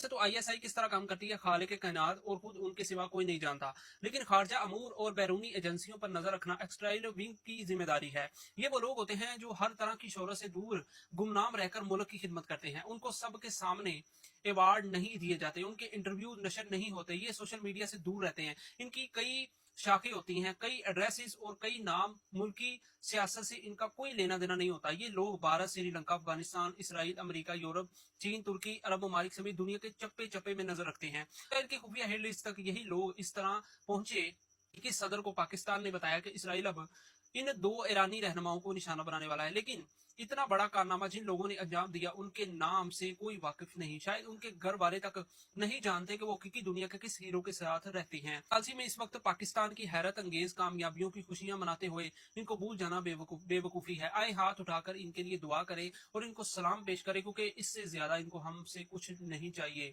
वैसे तो आईएसआई किस तरह काम करती है, खालिक कायनात और खुद उनके सिवा कोई नहीं जानता, लेकिन खारजा अमूर और बैरूनी एजेंसियों पर नजर रखना एक्सटर्नल विंग की जिम्मेदारी है। ये वो लोग होते हैं जो हर तरह की शोहरत से दूर गुमनाम रहकर मुल्क की खिदमत करते हैं। उनको सबके सामने अवार्ड नहीं दिए जाते, उनके इंटरव्यू नशर नहीं होते, ये सोशल मीडिया से दूर रहते हैं। इनकी कई शाखें होती हैं, कई एड्रेसेस और कई नाम, मुल्की सियासत से इनका कोई लेना देना नहीं होता। ये लोग Bharat, Sri Lanka, Afghanistan, Israel, America, Europe, चीन, तुर्की, अरब ममालिक समेत दुनिया के चप्पे चप्पे में नजर रखते हैं। तो इनकी खुफिया हिट लिस्ट तक यही लोग इस तरह पहुंचे कि सदर को पाकिस्तान ने बताया कि इसराइल अब इन दो ईरानी रहनुमाओं को निशाना बनाने वाला है। लेकिन इतना बड़ा कारनामा जिन लोगों ने अंजाम दिया, उनके नाम से कोई वाकिफ नहीं, शायद उनके घर वाले तक नहीं जानते कि वो हकीकी दुनिया के किस हीरो के साथ रहते हैं। कालसी में इस वक्त पाकिस्तान की हैरत अंगेज कामयाबियों की खुशियां मनाते हुए इनको भूल जाना बेवकूफी है। आए हाथ उठाकर इनके लिए दुआ करें और इनको सलाम पेश करें, क्योंकि इससे ज्यादा इनको हमसे कुछ नहीं चाहिए।